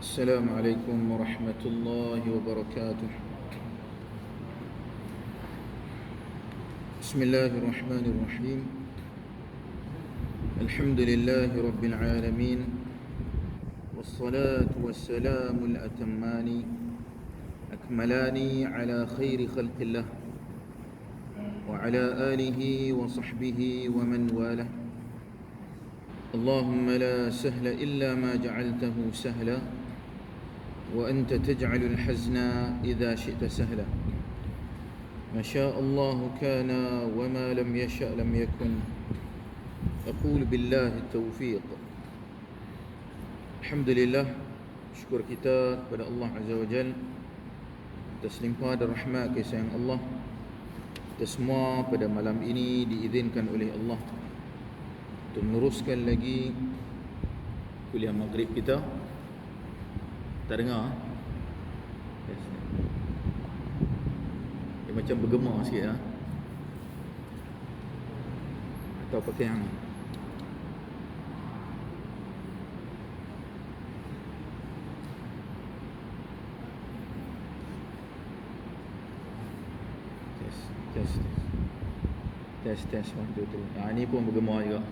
السلام عليكم ورحمة الله وبركاته. بسم الله الرحمن الرحيم. الحمد لله رب العالمين، والصلاة والسلام الأتمان أكملان على خير خلق الله وعلى آله وصحبه ومن والاه. اللهم لا سهل إلا ما جعلته سهلا وأنت تجعل الحزن إذا شئت سهلا. ما شاء الله كان وما لم يشأ لم يكن. أقول بالله التوفيق. Alhamdulillah, syukur kita kepada Allah Azza wa Jal atas limpah dan rahmat kasih sayang Allah. Kita semua pada malam ini diizinkan oleh Allah untuk meneruskan lagi kuliah maghrib kita. Tak dengar? Yes. Dia macam bergema sikit lah. Atau pakai yang Test 1, 2, 3. Yang ni pun bergema juga.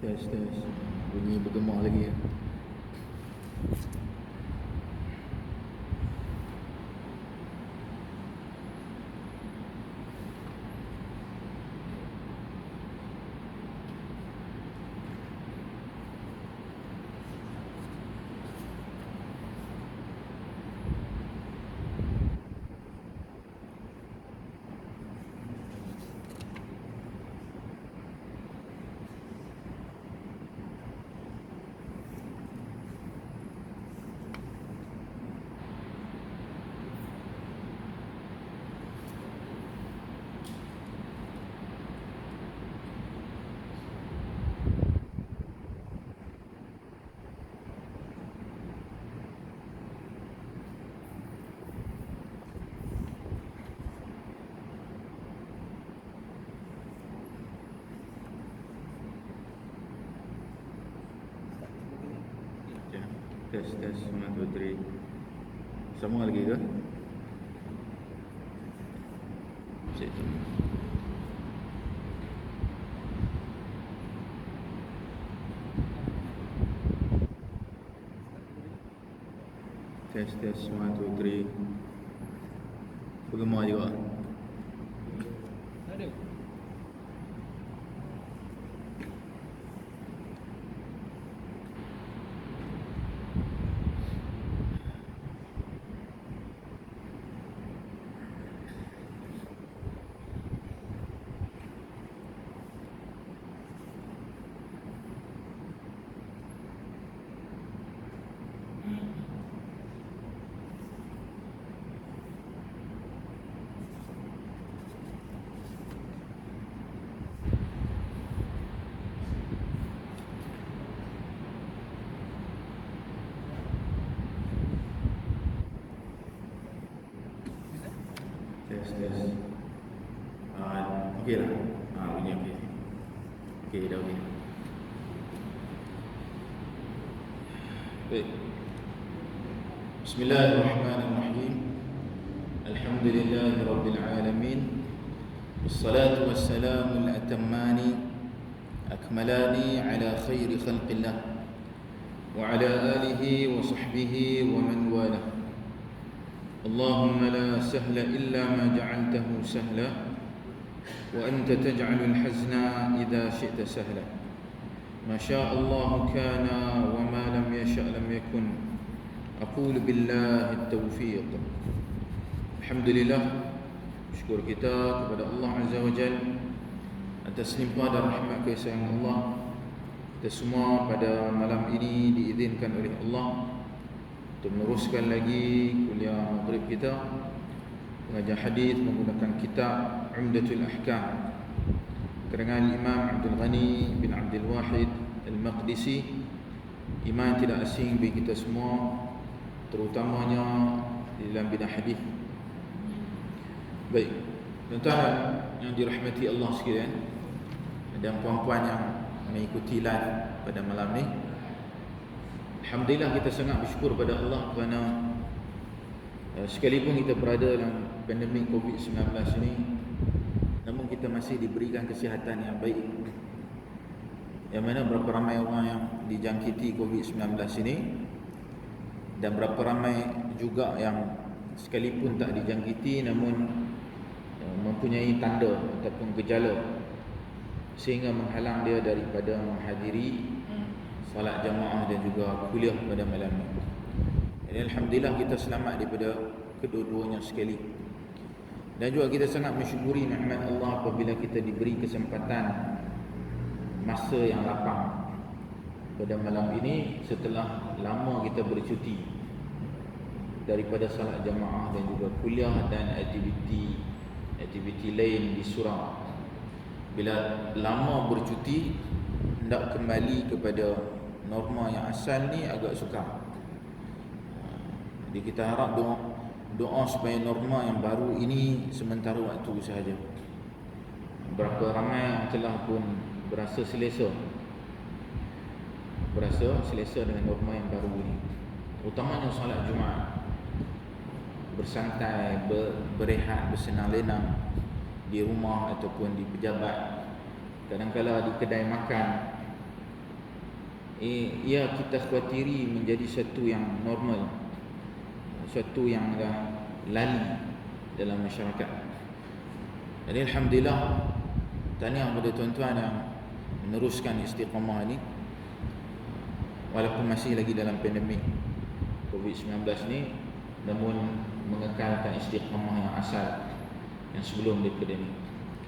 Test bunyi bergema lagi ya. Test 1, 2, 3. Sama lagi ke? Situ. Test 1, 2, 3. Bergema juga. Ada. Tes. Okey lah. Bunyi okey. Okey, dah okey. Baik. Bismillahirrahmanirrahim. Alhamdulillahi rabbil alamin. Wassalatu wassalamu al-atammani akmalani ala khairi khalqillah wa ala alihi wa sahbihi wa man walah. اللهم لا سهل إلا ما جعلته سهلا وأنت تجعل الحزن إذا شئت سهلا. ما شاء الله كان وما لم يشأ لم يكن أقول بالله التوفيق. Alhamdulillah, syukur kita kepada Allah Azza wa Jal atas limpah dan rahmat kasih sayang Allah. Kita semua pada malam ini diizinkan oleh Allah untuk meneruskan lagi kuliah maghrib kita, mengajar hadis menggunakan kitab Umdatul Ahkam karangan Imam Abdul Ghani bin Abdul Wahid Al-Maqdisi, imam yang tidak asing bagi kita semua, terutamanya di dalam bidang hadis. Baik, tuan-tuan yang dirahmati Allah sekalian dan puan-puan yang mengikuti live pada malam ni, alhamdulillah kita sangat bersyukur pada Allah kerana sekalipun kita berada dalam pandemik COVID-19 ini, namun kita masih diberikan kesihatan yang baik. Yang mana berapa ramai orang yang dijangkiti COVID-19 ini, dan berapa ramai juga yang sekalipun tak dijangkiti namun mempunyai tanda ataupun gejala sehingga menghalang dia daripada menghadiri salat jamaah dan juga kuliah pada malam ini. Jadi alhamdulillah kita selamat daripada kedua-duanya sekali. Dan juga kita sangat mensyukuri nikmat Allah apabila kita diberi kesempatan masa yang lapang pada malam ini setelah lama kita bercuti daripada salat jamaah dan juga kuliah dan aktiviti lain di surau. Bila lama bercuti, hendak kembali kepada norma yang asal ni agak sukar. Jadi kita harap doa supaya norma yang baru ini sementara waktu sahaja. Berapa ramai yang telah pun berasa selesa dengan norma yang baru ini, utamanya solat Jumaat, bersantai, berehat, bersenang-lenang di rumah ataupun di pejabat, kadang-kadang di kedai makan. Ia kita khawatiri menjadi satu yang normal, satu yang dah lali dalam masyarakat. Jadi alhamdulillah, tahniah kepada tuan-tuan yang meneruskan istiqamah ini walaupun masih lagi dalam pandemik COVID-19 ni, namun mengekalkan istiqamah yang asal yang sebelum daripada ini.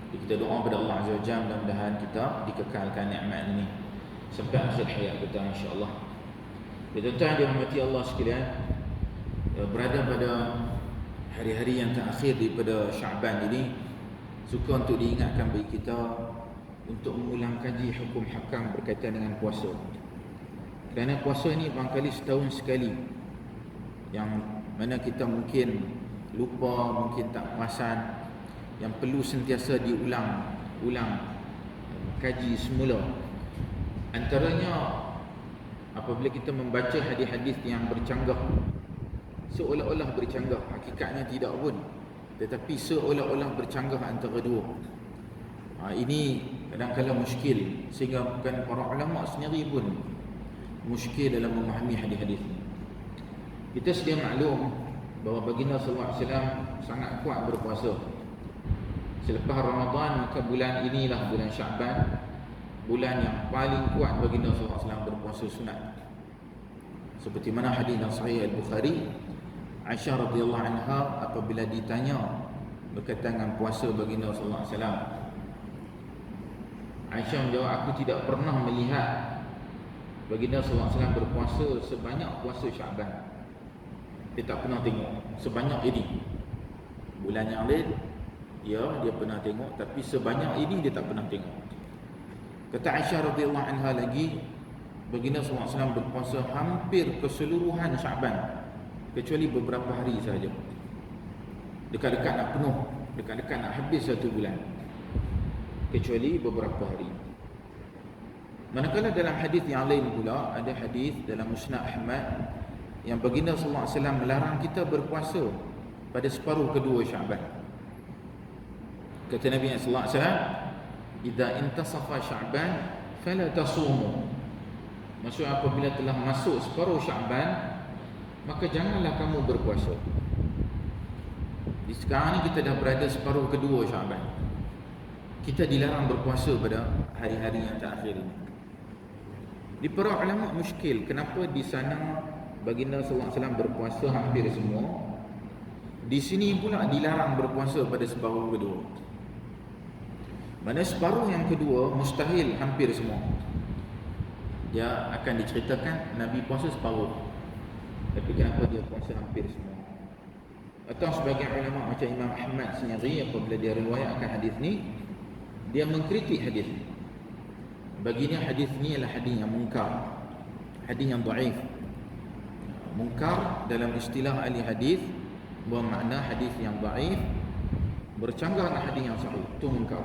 Kita doa kepada Allah Azza wa Jalla, mudah-mudahan kita dikekalkan nikmat ini sampai akhir hayat kita insya-Allah. Tuan-tuan yang dirahmati Allah sekalian, berada pada hari-hari yang terakhir daripada Syaban ini, suka untuk diingatkan bagi kita untuk mengulang kaji hukum hakam berkaitan dengan puasa. Kerana puasa ini barangkali setahun sekali, yang mana kita mungkin lupa, mungkin tak perasan, yang perlu sentiasa diulang kaji semula. Antaranya apabila kita membaca hadis-hadis yang bercanggah, seolah-olah bercanggah, hakikatnya tidak pun, tetapi seolah-olah bercanggah antara dua. Ini kadang-kadang muskil, sehingga bukan para ulama sendiri pun muskil dalam memahami hadis-hadis ini. Kita sedia maklum bahawa baginda sallallahu alaihi wasallam sangat kuat berpuasa. Selepas Ramadan, maka bulan inilah bulan Syaban, bulan yang paling kuat baginda sallallahu alaihi wasallam berpuasa sunat. Seperti mana hadis dalam Sahih Al-Bukhari, Aisyah radhiyallahu anha apabila ditanya berkaitan dengan puasa baginda sallallahu alaihi wasallam, Aisyah menjawab, aku tidak pernah melihat baginda sallallahu alaihi wasallam berpuasa sebanyak puasa Syaban. Dia tak pernah tengok sebanyak ini. Bulan yang lain dia pernah tengok, tapi sebanyak ini dia tak pernah tengok. Kata Aisyah radhiyallahu anha lagi, baginda sallallahu alaihi wasallam berpuasa hampir keseluruhan Syaban kecuali beberapa hari sahaja. Dekat-dekat nak penuh, dekat-dekat nak habis satu bulan, kecuali beberapa hari. Manakala dalam hadis yang lain pula, ada hadis dalam Musnad Ahmad yang baginda sallallahu alaihi wasallam melarang kita berpuasa pada separuh kedua Syaban. Kata Nabi sallallahu alaihi wasallam, "Idza intasafa Sya'ban fala tasumu." Maksudnya apabila telah masuk separuh Syaban, maka janganlah kamu berpuasa. Di sekarang ni kita dah berada separuh kedua Syaban. Kita dilarang berpuasa pada hari-hari yang terakhir ini. Di para ulama muskil, kenapa di sana baginda sallallahu alaihi wasallam berpuasa hampir semua, di sini pula dilarang berpuasa pada separuh kedua. Mana separuh yang kedua mustahil hampir semua. Dia akan diceritakan Nabi puasa separuh, tapi kenapa dia puasa hampir semua? Atau sebagian ulama macam Imam Ahmad sendiri apabila dia riwayatkan hadis ni, dia mengkritik hadis ni. Baginya hadis ni adalah hadis yang munkar, hadis yang dhaif. Munkar dalam istilah ahli hadis bermakna hadis yang dhaif bercanggah dengan hadis yang sahih, itu munkar.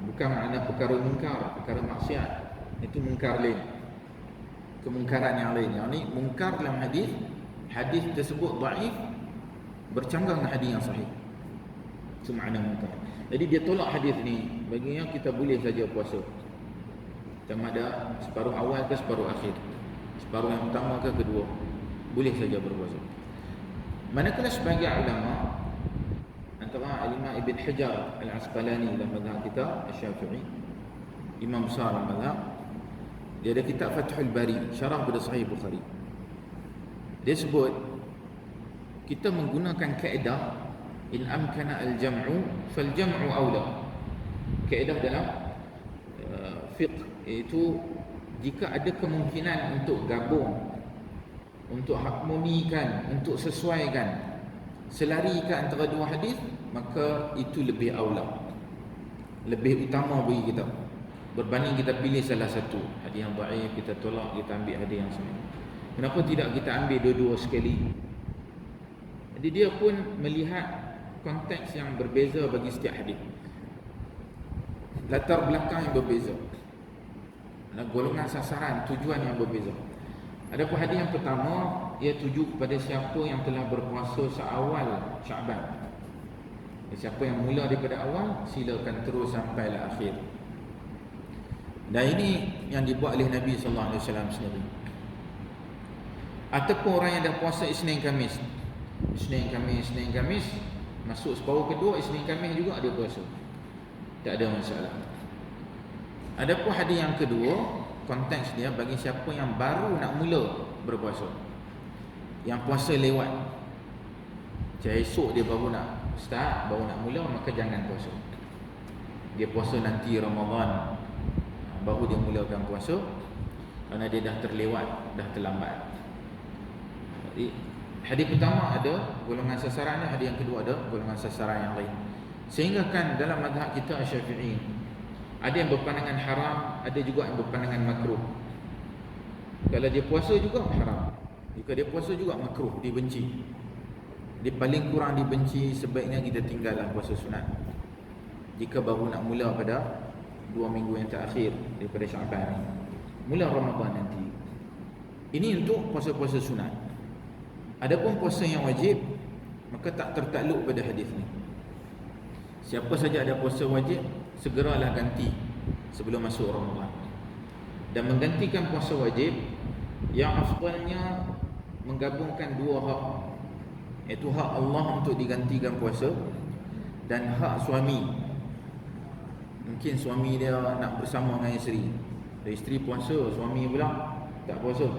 Bukan makna perkara munkar, perkara maksiat, itu munkar lain, kemungkaran yang lain. Yang ni munkar dalam hadis, hadis tersebut dhaif bercanggah dengan hadis yang sahih, itu makna munkar. Jadi dia tolak hadis ni, baginya kita boleh saja puasa sama ada separuh awal ke separuh akhir, separuh yang pertama ke kedua, boleh saja berpuasa. Manakala sebagian ulama antara Imam Ibn Hajar Al-Asqalani dalam mazhab kita Asy-Syafi'i, imam besar mazhab, dia ada kitab Fathul Bari, syarah pada Sahih Bukhari. Dia sebut kita menggunakan kaedah in amkana al-jam'u fal jam'u aula. Kaedah dalam fiqh iaitu jika ada kemungkinan untuk gabung, untuk harmonikan, untuk sesuaikan, selarikan antara dua hadis, maka itu lebih aula, lebih utama bagi kita berbanding kita pilih salah satu hadis yang dhaif kita tolak, kita ambil hadis yang sahih. Kenapa tidak kita ambil dua-dua sekali? Jadi dia pun melihat konteks yang berbeza bagi setiap hadis, latar belakang yang berbeza, golongan sasaran, tujuan yang berbeza. Adapun hadis yang pertama, ia tuju kepada siapa yang telah berpuasa seawal Syaban. Siapa yang mula daripada awal, silakan terus sampai akhir. Dan ini yang dibuat oleh Nabi sallallahu alaihi wasallam sendiri. Ataupun orang yang dah puasa Isnin Khamis, Isnin Khamis, masuk separuh kedua Isnin Khamis juga dia puasa, tak ada masalah. Adapun hadis yang kedua, konteks dia bagi siapa yang baru nak mula berpuasa, yang puasa lewat, macam esok dia baru nak start, baru nak mula, maka jangan puasa. Dia puasa nanti Ramadan baru dia mulakan puasa, kerana dia dah terlewat, dah terlambat. Jadi hadis pertama ada golongan sasarannya, hadis yang kedua ada golongan sasaran yang lain. Sehingga kan dalam mazhab kita Syafi'i, ada yang berpandangan haram, ada juga yang berpandangan makruh. Kalau dia puasa juga haram, jika dia puasa juga makruh, dibenci. Dia paling kurang dibenci, sebaiknya kita tinggallah puasa sunat jika baru nak mula pada 2 minggu yang terakhir daripada Syaban, mula Ramadan nanti. Ini untuk puasa-puasa sunat. Adapun puasa yang wajib, maka tak tertakluk pada hadis ni. Siapa saja ada puasa wajib, segeralah ganti sebelum masuk Ramadan. Dan menggantikan puasa wajib, yang afdalnya menggabungkan dua hak, iaitu hak Allah untuk digantikan puasa dan hak suami. Mungkin suami dia nak bersama dengan isteri, dan isteri puasa, suami pula tak puasa.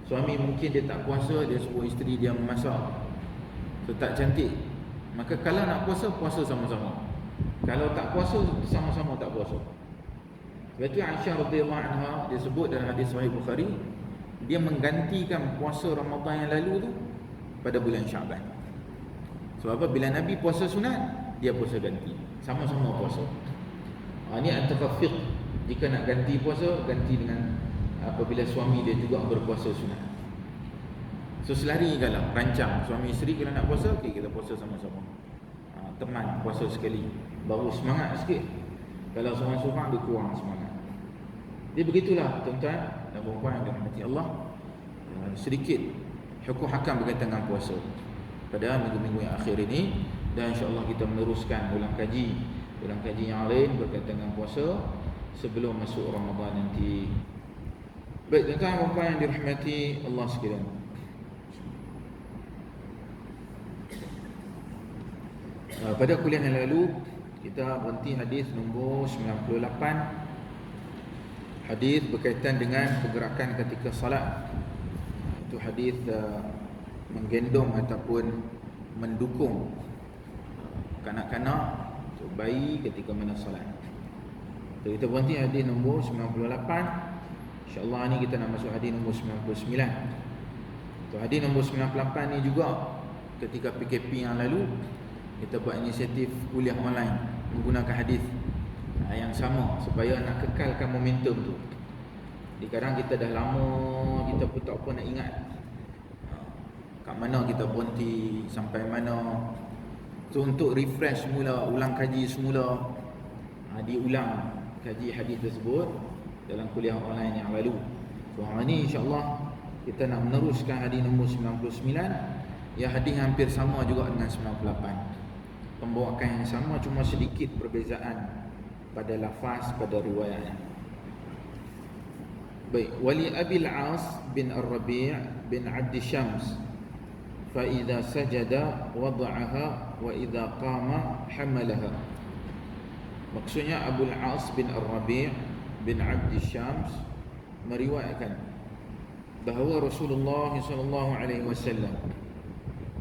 Suami mungkin dia tak puasa, dia suruh isteri dia memasak, so tak cantik. Maka kalau nak puasa, puasa sama-sama. Kalau tak puasa, sama-sama tak puasa. Sebab itu Aisyah radhiyallahu anha, dia sebut dalam hadis Sahih Bukhari, dia menggantikan puasa Ramadan yang lalu tu pada bulan Syaban. Sebab apa? Bila Nabi puasa sunat, dia puasa ganti, sama-sama puasa. Ini antara fiqh. Jika nak ganti puasa, ganti dengan apabila suami dia juga berpuasa sunat. So selari kalau rancang suami isteri kalau nak puasa, okey, kita puasa sama-sama. Teman puasa sekali, baru semangat sikit. Kalau seorang-seorang dia kurang semangat. Jadi begitulah tuan-tuan dan puan-puan yang dirahmati Allah, sedikit hukum hakam berkaitan dengan puasa pada minggu-minggu yang akhir ini. Dan insya-Allah kita meneruskan ulang kaji yang lain berkaitan dengan puasa sebelum masuk Ramadan nanti. Baik tuan-tuan dan puan-puan yang dirahmati Allah sekalian, pada kuliah yang lalu kita berhenti hadis nombor 98 Hadis berkaitan dengan pergerakan ketika salat. Itu hadis menggendong ataupun mendukung kanak-kanak atau bayi ketika mana salat. So, kita berhenti hadis nombor 98. InsyaAllah ni kita nak masuk hadis nombor 99. So, hadis nombor 98 ni juga ketika PKP yang lalu kita buat inisiatif kuliah online menggunakan hadis yang sama supaya nak kekalkan momentum tu. Jadi kadang kita dah lama kita pun tak apa nak ingat kat mana kita berhenti, sampai mana. So untuk refresh semula, ulang kaji semula, diulang kaji hadis tersebut dalam kuliah online yang lalu. So hari ni insya-Allah kita nak meneruskan hadis nombor 99 yang hadis hampir sama juga dengan 98. Pembawakan yang sama, cuma sedikit perbezaan pada lafaz, pada riwayatnya. Baik, wali Abil As bin Ar-Rabi' bin Abd Syams fa idza sajada wada'aha wa idza qama hamalaha. Maksudnya Abu As bin Ar-Rabi' bin Abd Syams meriwayatkan bahawa Rasulullah sallallahu alaihi wasallam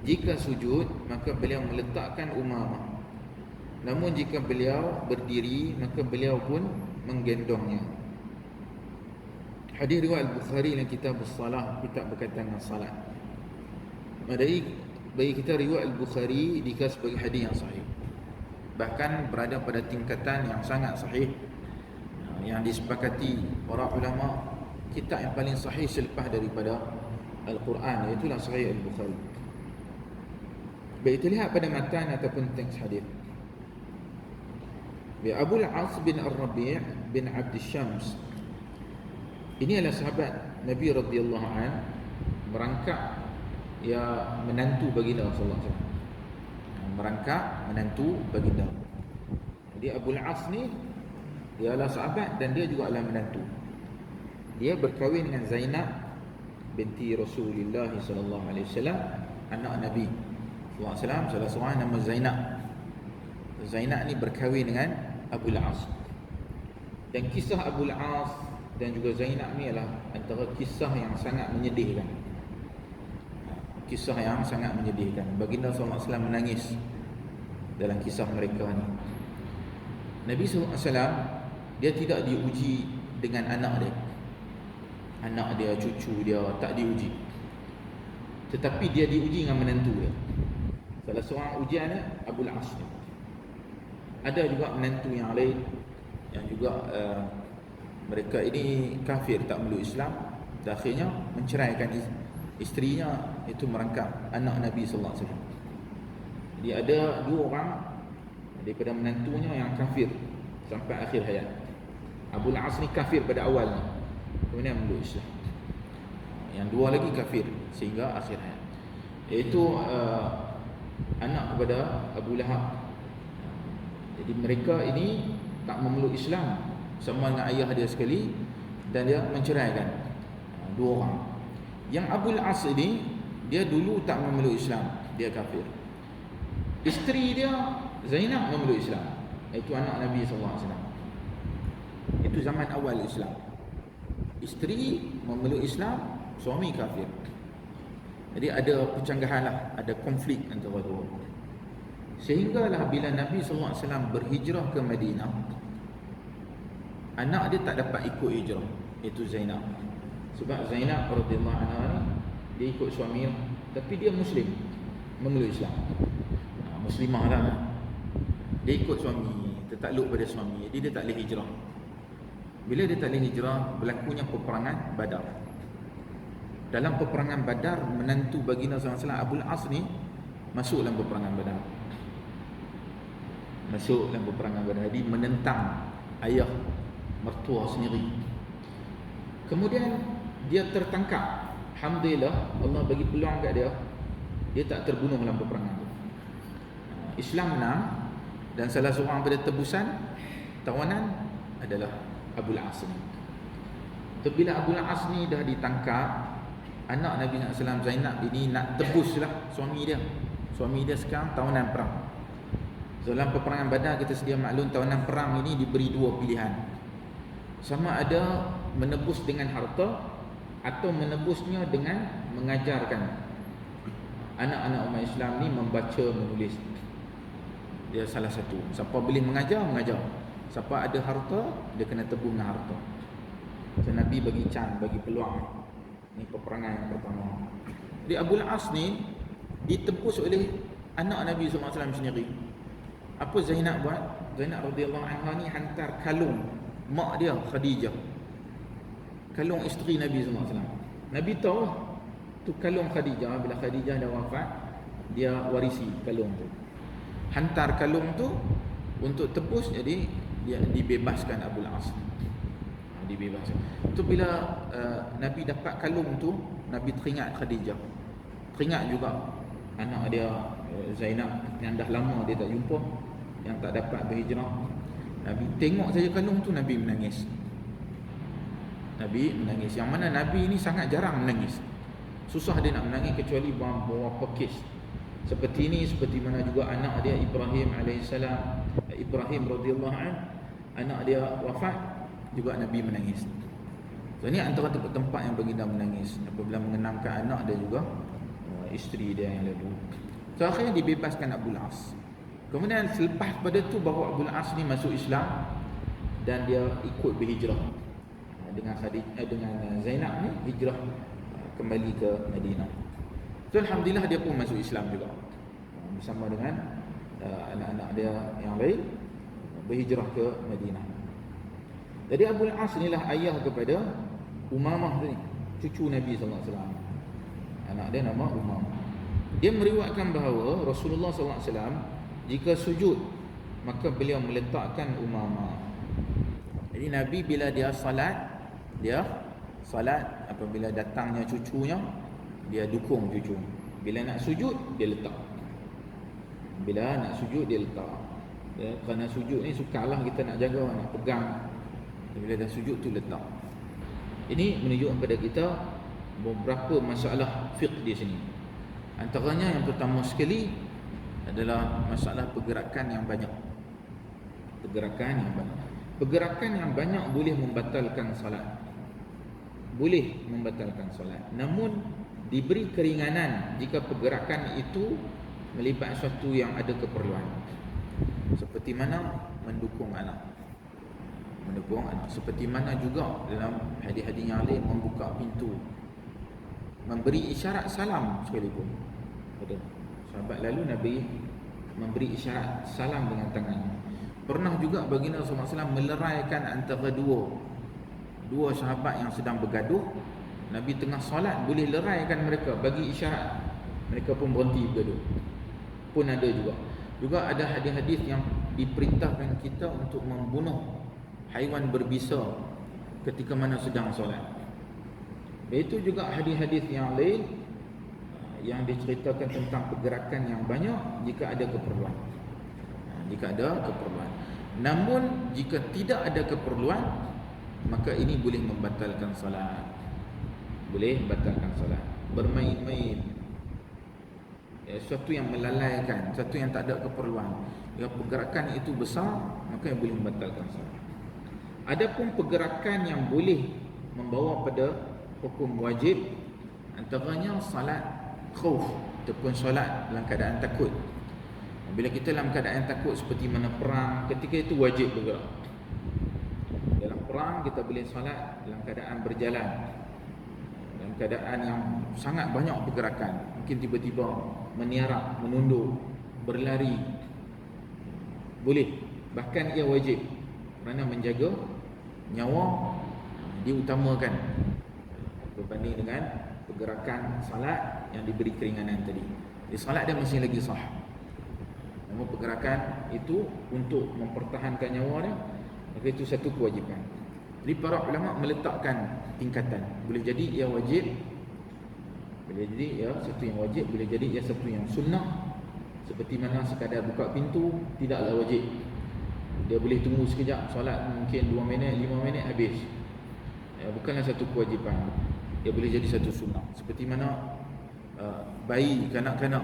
jika sujud maka beliau meletakkan umamah, namun jika beliau berdiri maka beliau pun menggendongnya. Hadis riwayat Al-Bukhari dalam kitab as-salah, kitab berkaitan dengan salat. Bagi kita riwayat Al-Bukhari dikatakan sebagai hadis yang sahih, bahkan berada pada tingkatan yang sangat sahih, yang disepakati para ulama kitab yang paling sahih selepas daripada Al-Quran, iaitu Sahih Al-Bukhari. Baik, kita lihat pada matan ataupun teks hadis. Abu Al-As bin Ar-Rabi' bin Abd Syams ini adalah sahabat Nabi radhiyallahu an, merangkap menantu baginda sallallahu alaihi wasallam. Merangkap menantu baginda. Jadi Abu Al-As ni dia adalah sahabat dan dia juga adalah menantu. Dia berkahwin dengan Zainab binti Rasulullah sallallahu alaihi wasallam, anak Nabi sallallahu alaihi wasallam. Salah seorang nama Zainab. Zainab ni berkahwin dengan Abu Al-As. Dan kisah Abu Al-As dan juga Zainab ni adalah antara kisah yang sangat menyedihkan. Kisah yang sangat menyedihkan. Baginda sallallahu alaihi wasallam menangis dalam kisah mereka ni. Nabi sallallahu alaihi wasallam dia tidak diuji dengan anak dia. Anak dia, cucu dia tak diuji. Tetapi dia diuji dengan menantu dia. Salah seorang ujian Abu Al-As ni. Ada juga menantu yang lain yang juga mereka ini kafir, tak meluk Islam, dan akhirnya menceraikan isterinya, itu merangkap anak Nabi sallallahu alaihi wasallam. Jadi ada dua orang daripada menantunya yang kafir sampai akhir hayat. Abu Al-As ni kafir pada awalnya, kemudian meluk Islam. Yang dua lagi kafir sehingga akhir hayat, iaitu anak kepada Abu Lahab. Jadi mereka ini tak memeluk Islam sama dengan ayah dia sekali, dan dia menceraikan dua orang. Yang Abu Al-As ini dia dulu tak memeluk Islam, dia kafir. Isteri dia Zainab memeluk Islam, iaitu anak Nabi sallallahu alaihi wasallam. Itu zaman awal Islam. Isteri memeluk Islam, suami kafir. Jadi ada percanggahan lah, ada konflik antara dua. Sehinggalah bila Nabi sallallahu alaihi wasallam berhijrah ke Madinah, anak dia tak dapat ikut hijrah, iaitu Zainab. Sebab Zainab radhiyallahu anha dia ikut suami, tapi dia Muslim, memeluk Islam, Muslimah lah. Dia ikut suami, tertakluk pada suami, jadi dia tak boleh hijrah. Bila dia tak boleh hijrah, berlakunya peperangan Badar. Dalam peperangan Badar, menantu baginda sallallahu alaihi wasallam Abu Al-As ni masuk dalam peperangan Badar. Masuk dalam peperangan Badar, jadi menentang ayah mertua sendiri. Kemudian dia tertangkap. Alhamdulillah, Allah bagi peluang kat dia. Dia tak terbunuh dalam peperangan tu. Islam menang, dan salah seorang pada tebusan tawanan adalah Abu Al-As ni. Bila Abu Al-As ni dah ditangkap, anak Nabi SAW Zainab ini nak tebuslah suami dia. Suami dia sekarang tawanan perang. Dalam peperangan Badar kita sedia maklum, tawanan perang ini diberi dua pilihan. sama ada menebus dengan harta atau menebusnya dengan mengajarkan anak-anak umat Islam ni membaca, menulis. Dia salah satu. Siapa boleh mengajar, mengajar. Siapa ada harta, dia kena tebus dengan harta. So, Nabi bagi bagi peluang. Ni peperangan yang pertama. Jadi Abu Al-As ni ditebus oleh anak Nabi SAW sendiri. Apa Zainab buat? Zainab radhiyallahu anha ni hantar kalung mak dia Khadijah, kalung isteri Nabi SAW. Nabi tahu tu kalung Khadijah. Bila Khadijah dah wafat, dia warisi kalung tu. Hantar kalung tu untuk tebus, jadi dia dibebaskan Abu Al-As. Dibebaskan. Tu bila Nabi dapat kalung tu, Nabi teringat Khadijah. Teringat juga anak dia Zainab yang dah lama dia tak jumpa, yang tak dapat berhijrah. Nabi tengok saja kalung tu, Nabi menangis. Nabi menangis. Yang mana Nabi ni sangat jarang menangis. Susah dia nak menangis kecuali beberapa kes. Seperti ini, seperti mana juga anak dia Ibrahim alaihissalam, Ibrahim radhiyallahu anhu, anak dia wafat juga Nabi menangis. So ni antara tempat yang baginda menangis apabila mengenangkan anak dia juga isteri dia yang lalu. So akhirnya dibebaskan Abu Al-As. Kemudian selepas pada tu baru Abu Al-As ni masuk Islam dan dia ikut berhijrah dengan dengan Zainab ni, hijrah kembali ke Madinah. So alhamdulillah dia pun masuk Islam juga bersama dengan anak-anak dia yang lain, berhijrah ke Madinah. Jadi Abu Al-As inilah ayah kepada Umamah ni, cucu Nabi SAW. Anak dia nama Umamah. Dia meriwayatkan bahawa Rasulullah SAW jika sujud, maka beliau meletakkan Umamah. Jadi Nabi bila dia salat apabila datangnya cucunya, dia dukung cucu. Bila nak sujud, dia letak. Bila nak sujud, dia letak. Ya, kerana sujud ni sukarlah kita nak jaga, nak pegang. Bila dah sujud tu letak. Ini menunjukkan kepada kita beberapa masalah fiqh di sini. Antaranya yang pertama sekali adalah masalah pergerakan yang banyak. Pergerakan yang banyak boleh membatalkan salat. Boleh membatalkan salat. Namun diberi keringanan jika pergerakan itu melibatkan sesuatu yang ada keperluan. Seperti mana mendukung anak. Seperti mana juga dalam hadis-hadis yang lain membuka pintu, memberi isyarat salam sekalipun. Ada sahabat lalu Nabi memberi isyarat salam dengan tangan. Pernah juga baginda SAW meleraikan antara dua sahabat yang sedang bergaduh. Nabi tengah solat boleh leraikan mereka, bagi isyarat, mereka pun berhenti bergaduh. Pun ada juga ada hadis-hadis yang diperintahkan kita untuk membunuh haiwan berbisa ketika mana sedang solat. Itu juga hadis-hadis yang lain yang diceritakan tentang pergerakan yang banyak jika ada keperluan. Namun jika tidak ada keperluan, maka ini boleh membatalkan salat. Bermain-main, sesuatu yang melalaikan, sesuatu yang tak ada keperluan. Jika pergerakan itu besar, maka boleh membatalkan salat. Adapun pergerakan yang boleh membawa pada hukum wajib, antaranya salat khauf ataupun solat dalam keadaan takut. Bila kita dalam keadaan takut seperti mana perang, ketika itu wajib bergerak. Dalam perang kita boleh solat dalam keadaan berjalan, dalam keadaan yang sangat banyak pergerakan. Mungkin tiba-tiba meniarap, menunduk, berlari, boleh. Bahkan ia wajib kerana menjaga nyawa diutamakan berbanding dengan pergerakan salat yang diberi keringanan tadi. Jadi salat dia masih lagi sah. Namun pergerakan itu untuk mempertahankan nyawa dia, maka itu satu kewajipan. Jadi para ulama meletakkan tingkatan. Boleh jadi ia wajib, boleh jadi ia satu yang wajib, boleh jadi ia satu yang sunnah. Seperti mana sekadar buka pintu tidaklah wajib. Dia boleh tunggu sekejap, solat mungkin 2 minit, 5 minit habis. Bukanlah satu kewajipan. Dia boleh jadi satu sunnah. Seperti mana bayi, kanak-kanak,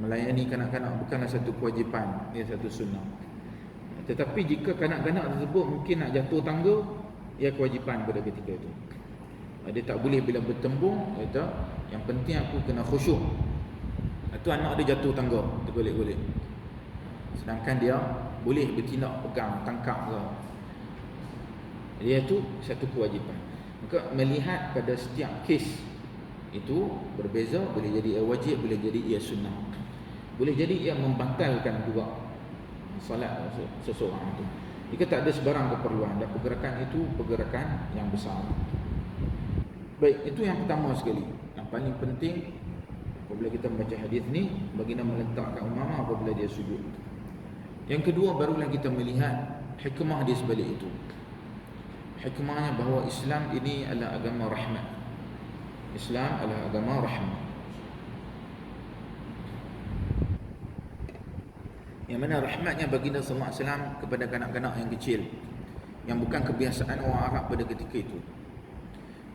melayani kanak-kanak bukanlah satu kewajipan, dia satu sunnah. Tetapi jika kanak-kanak tersebut mungkin nak jatuh tangga, ia kewajipan pada ketika itu. Dia tak boleh bila bertembung, kata yang penting aku kena khusyuk. Itu anak dia jatuh tangga, tergolek-golek. Sedangkan dia boleh bertindak, pegang, tangkap ke. Dia itu satu kewajipan. Maka melihat pada setiap kes itu berbeza, boleh jadi ia wajib, boleh jadi ia sunnah. Boleh jadi ia membatalkan juga solat seseorang itu. Jika tak ada sebarang keperluan dan pergerakan itu pergerakan yang besar. Baik, itu yang pertama sekali. Yang paling penting apabila kita membaca hadis ni, baginda meletakkan umamah apabila dia sujud. Yang kedua, barulah kita melihat hikmah di sebalik itu. Hikmahnya bahawa Islam ini adalah agama rahmat. Islam adalah agama rahmat. Yang mana rahmatnya baginda sallallahu alaihi wasallam kepada kanak-kanak yang kecil, yang bukan kebiasaan orang Arab pada ketika itu.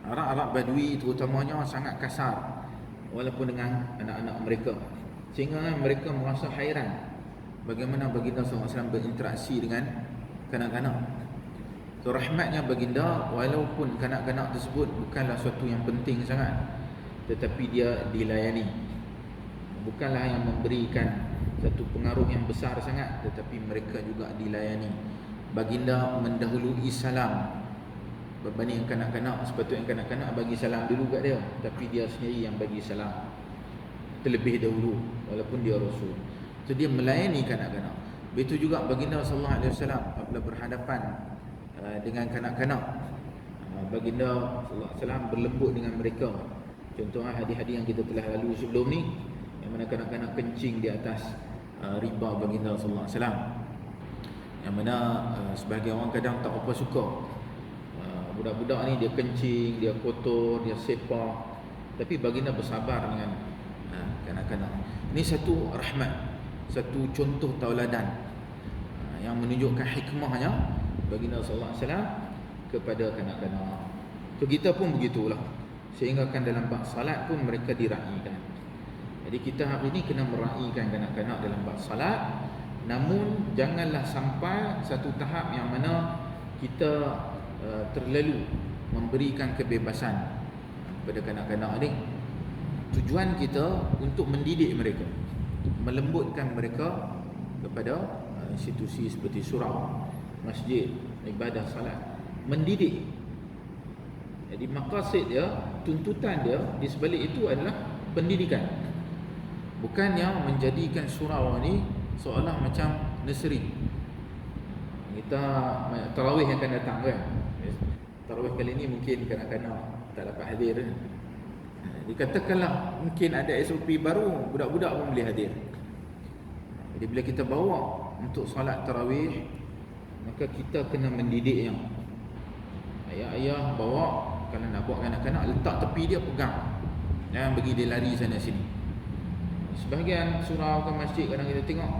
Arab Badui terutamanya sangat kasar walaupun dengan anak-anak mereka, sehingga mereka merasa hairan bagaimana baginda sallallahu alaihi wasallam berinteraksi dengan kanak-kanak. So, rahmatnya baginda, walaupun kanak-kanak tersebut bukanlah sesuatu yang penting sangat, tetapi dia dilayani. Bukanlah yang memberikan satu pengaruh yang besar sangat, tetapi mereka juga dilayani. Baginda mendahului salam berbanding kanak-kanak. Sepatutnya kanak-kanak bagi salam dulu kat dia, tapi dia sendiri yang bagi salam terlebih dahulu walaupun dia Rasul. So, dia melayani kanak-kanak. Begitu juga baginda sallallahu alaihi wasallam apabila berhadapan dengan kanak-kanak, baginda sallallahu alaihi wasallam berlembut dengan mereka. Contohnya hadis-hadis yang kita telah lalu sebelum ni, yang mana kanak-kanak kencing di atas riba baginda sallallahu alaihi wasallam, yang mana sebahagian orang kadang tak apa suka. Budak-budak ni dia kencing, dia kotor, dia sepak, tapi baginda bersabar dengan kanak-kanak. Ini satu rahmat, satu contoh tauladan yang menunjukkan hikmahnya baginda sallallahu alaihi wasallam kepada kanak-kanak. So, kita pun begitulah, sehingga kan dalam bab salat pun mereka diraikan. Jadi kita hari ini kena meraihkan kanak-kanak dalam bab salat, namun janganlah sampai satu tahap yang mana kita terlalu memberikan kebebasan kepada kanak-kanak ni. Tujuan kita untuk mendidik mereka, melembutkan mereka kepada institusi seperti surau, masjid, ibadah salat, mendidik. Jadi maqasid dia, tuntutan dia di sebalik itu adalah pendidikan. Bukannya menjadikan surau ni seolah macam nursery. Kita tarawih yang akan datang kan, tarawih kali ni mungkin kanak-kanak tak dapat hadir. Dikatakanlah mungkin ada SOP baru, budak-budak pun boleh hadir. Jadi bila kita bawa untuk solat tarawih, maka kita kena mendidiknya. Ayah-ayah bawa, kalau nak buat kanak-kanak, letak tepi dia, pegang, jangan bagi dia lari sana sini. Sebahagian surau ke masjid kadang kita tengok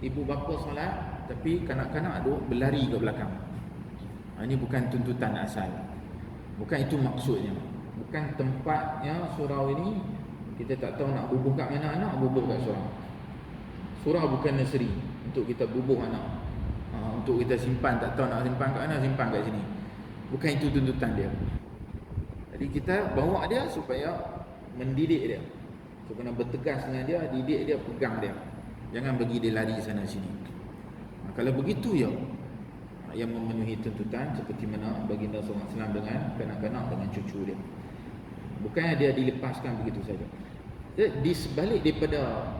ibu bapa solat, tapi kanak-kanak duk berlari ke belakang. Ini bukan tuntutan asal, bukan itu maksudnya. Bukan tempatnya surau ini. Kita tak tahu nak bubuh kat mana anak, bubuh kat surau. Surau bukan nursery untuk kita bubuh anak, untuk kita simpan, tak tahu nak simpan kat mana, simpan kat sini. Bukan itu tuntutan dia. Jadi kita bawa dia supaya mendidik dia. So, kena bertegas dengan dia, didik dia, pegang dia, jangan bagi dia lari sana sini. Kalau begitu ya, yang memenuhi tuntutan seperti mana baginda sallallahu alaihi wasallam dengan kanak-kanak, dengan cucu dia. Bukannya dia dilepaskan begitu saja. Di sebalik daripada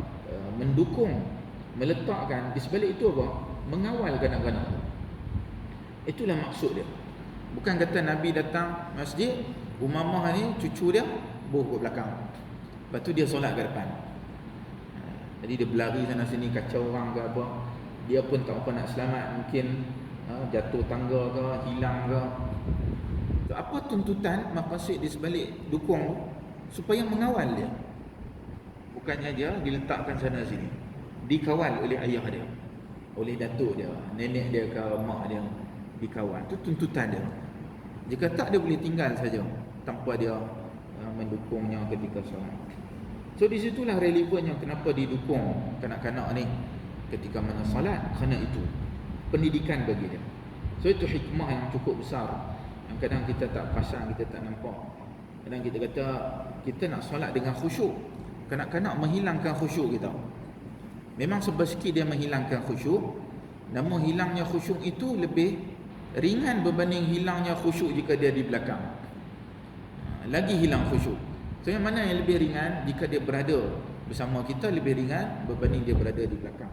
mendukung, meletakkan, di sebalik itu apa? Mengawal kanak-kanak. Itulah maksud dia. Bukan kata Nabi datang masjid, Umamah ni cucu dia buh ke belakang, lepas tu dia solat ke depan. Jadi dia berlari sana sini, kacau orang ke apa. Dia pun tak apa nak selamat, mungkin jatuh tangga ke, hilang ke. So, apa tuntutan, maqasid di sebalik dukung, supaya mengawal dia. Bukannya dia diletakkan sana sini, dikawal oleh ayah dia, oleh datuk dia, nenek dia ke mak dia, dikawal. Itu tuntutan dia. Jika tak, dia boleh tinggal saja tanpa dia mendukungnya ketika solat. So di situlah relevannya kenapa didukung kanak-kanak ni ketika mana solat, kerana itu pendidikan bagi dia. So itu hikmah yang cukup besar, yang kadang kita tak perasan, kita tak nampak. Kadang kita kata kita nak solat dengan khusyuk, kanak-kanak menghilangkan khusyuk kita. Memang sebesikit dia menghilangkan khusyuk, namun hilangnya khusyuk itu lebih ringan berbanding hilangnya khusyuk jika dia di belakang. Lagi hilang khusyuk. So yang mana yang lebih ringan? Jika dia berada bersama kita lebih ringan berbanding dia berada di belakang.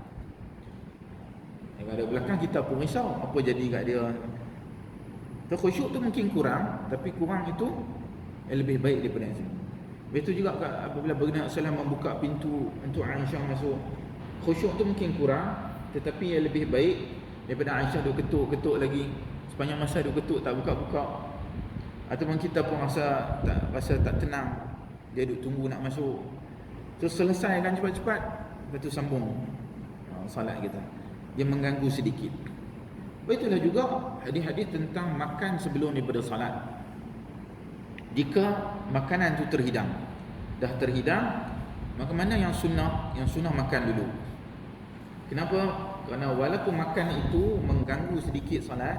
Yang ada belakang kita pun risau apa jadi kat dia. So, khusyuk tu mungkin kurang, tapi kurang itu yang lebih baik daripada yang sini. Begitu juga apabila Baginda Rasulullah membuka pintu untuk Aisyah masuk, khusyuk tu mungkin kurang, tetapi yang lebih baik daripada Aisyah duk ketuk-ketuk lagi sepanjang masa duk ketuk tak buka-buka. Ataupun kita pun rasa tak tenang, dia duk tunggu nak masuk. So selesaikan cepat-cepat, lepas tu sambung salat kita. Dia mengganggu sedikit. Itulah juga hadis-hadis tentang makan sebelum daripada salat. Jika makanan tu terhidang, dah terhidang, maka mana yang sunnah? Yang sunnah makan dulu. Kenapa? Kerana walaupun makan itu mengganggu sedikit salat,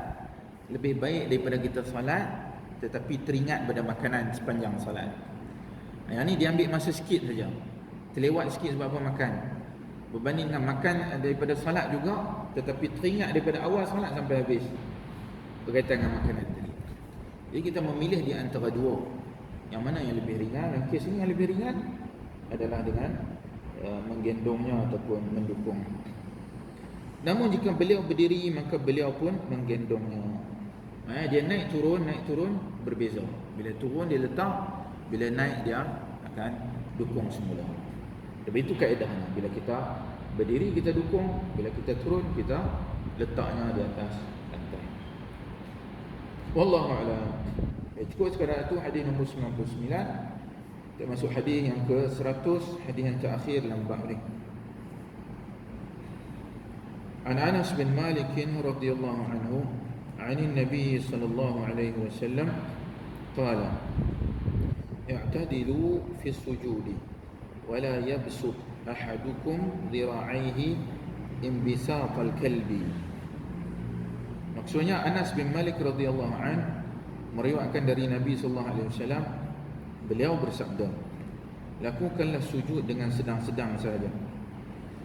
lebih baik daripada kita salat tetapi teringat pada makanan sepanjang salat. Yang ni dia ambil masa sikit saja, terlewat sikit sebab apa? Makan. Berbanding dengan makan daripada salat juga, tetapi teringat daripada awal salat sampai habis, berkaitan dengan makanan tadi. Jadi kita memilih di antara dua, yang mana yang lebih ringan. Dan kes ini yang lebih ringan adalah dengan menggendongnya ataupun mendukung. Namun jika beliau berdiri, maka beliau pun menggendongnya. Dia naik turun berbeza. Bila turun dia letak, bila naik dia akan dukung semula. Tapi itu kaedahnya. Bila kita berdiri kita dukung, bila kita turun kita letaknya di atas lantai. Wallahu a'lam. Cukup sekadar itu hadis nombor 99. Kita masuk hadis yang ke-100, hadis yang terakhir dalam bab ni. An Anas bin Malik radhiyallahu anhu, عن النبي صلى الله عليه وسلم قال: اعتدلوا في السجود ولا يبسط أحدكم ذراعيه انبساط الكلب. Maksudnya Anas bin Malik radhiyallahu an meriwayatkan dari Nabi sallallahu alaihi wasallam, beliau bersabda, lakukanlah sujud dengan sedang-sedang saja,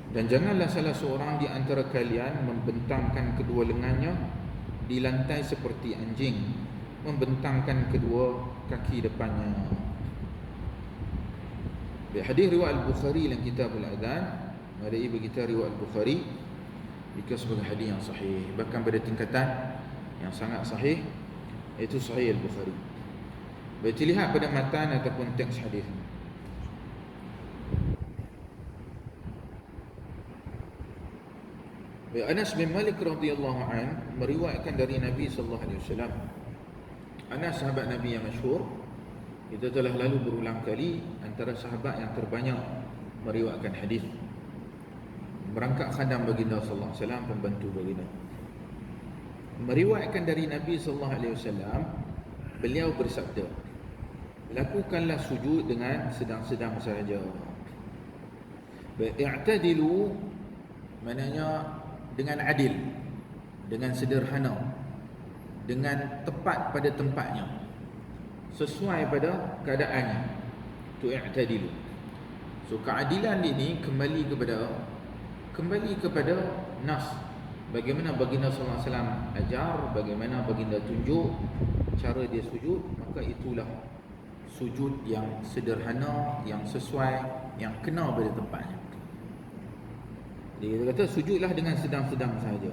dan janganlah salah seorang di antara kalian membentangkan kedua lengannya di lantai seperti anjing membentangkan kedua kaki depannya. Hadis riwayat Al-Bukhari dalam kitab Al-Adhan, ada bagi kita riwayat Al-Bukhari dikatakan sebagai hadis yang sahih, bahkan pada tingkatan yang sangat sahih, iaitu sahih Al-Bukhari. Baik, lihat pada matan ataupun teks hadis. Anas bin Malik radhiyallahu an meriwayatkan dari Nabi sallallahu alaihi wasallam. Anas sahabat Nabi yang masyhur, kita telah lalu berulang kali antara sahabat yang terbanyak meriwayatkan hadis. Merangkap khadam baginda sallallahu alaihi wasallam, pembantu baginda. Meriwayatkan dari Nabi sallallahu alaihi wasallam, beliau bersabda, lakukanlah sujud dengan sedang-sedang saja. I'tadilu maknanya dengan adil, dengan sederhana, dengan tepat pada tempatnya, sesuai pada keadaannya. Tu i'tadilu. So keadilan ini kembali kepada nas. Bagaimana baginda sallallahu alaihi wasallam ajar, bagaimana baginda tunjuk cara dia sujud, maka itulah sujud yang sederhana, yang sesuai, yang kena pada tempatnya. Dia kata sujudlah dengan sedang-sedang saja.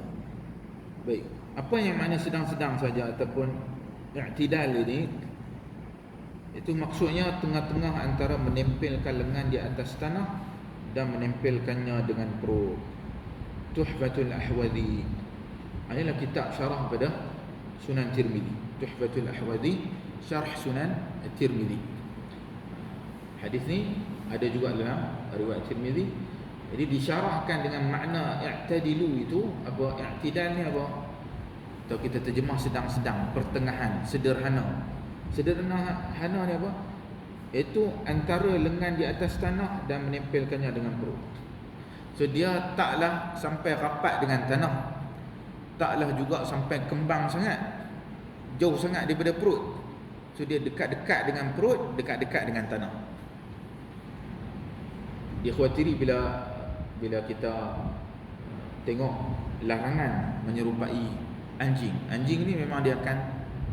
Baik, apa yang makna sedang-sedang saja ataupun i'tidal ini? Itu maksudnya tengah-tengah antara menempelkan lengan di atas tanah dan menempelkannya dengan perut. Tuhfatul Ahwadhi, inilah kitab syarah pada Sunan Tirmizi. Tuhfatul Ahwadhi syarh Sunan Tirmizi. Hadis ni ada juga dalam riwayat Tirmizi. Jadi disyarahkan dengan makna i'tadilu itu apa? I'tidal ni apa? Atau kita terjemah sedang-sedang, pertengahan, sederhana. Sederhana ni apa? Itu antara lengan di atas tanah dan menempelkannya dengan perut. So dia taklah sampai rapat dengan tanah, taklah juga sampai kembang sangat, jauh sangat daripada perut. So dia dekat-dekat dengan perut, dekat-dekat dengan tanah. Dia khawatiri bila kita tengok larangan menyerupai anjing. Anjing ni memang dia akan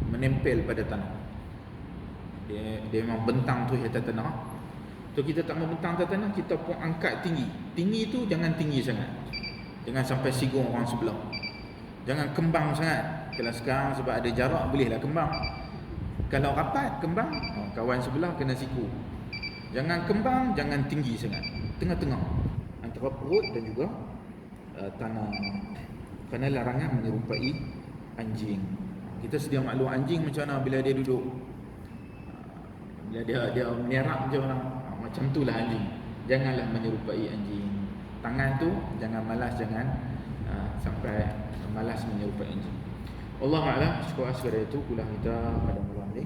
menempel pada tanah. Dia memang bentang tu atas tanah. So kita tak mau bentang atas tanah, kita pun angkat tinggi. Tinggi tu jangan tinggi sangat, jangan sampai sigung orang sebelah. Jangan kembang sangat. Kalau sekarang sebab ada jarak bolehlah kembang. Kalau rapat kembang, kawan sebelah kena siku. Jangan kembang, jangan tinggi sangat, tengah-tengah antara perut dan juga tanah. Kerana larangan menyerupai anjing. Kita sedia maklum anjing macam mana bila dia duduk, bila dia menyerap je orang, macam itulah anjing. Janganlah menyerupai anjing. Tangan tu jangan malas, jangan sampai malas menyerupai anjing. Allah A'lam. Sekadar itu kuliah kita pada malam ni.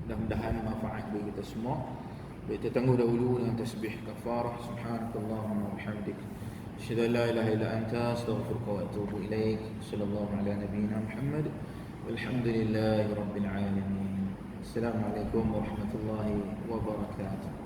Mudah-mudahan manfaat bagi kita semua. Kita tangguh dahulu dengan tasbih kafarah. Subhanakallahumma wa bihamdik, asyhadu an la ilaha illa anta, astaghfiruka wa atubu ilaik. Sallallahu ala nabiyyina Muhammad walhamdulillahi rabbil alamin. Assalamualaikum warahmatullahi wabarakatuh.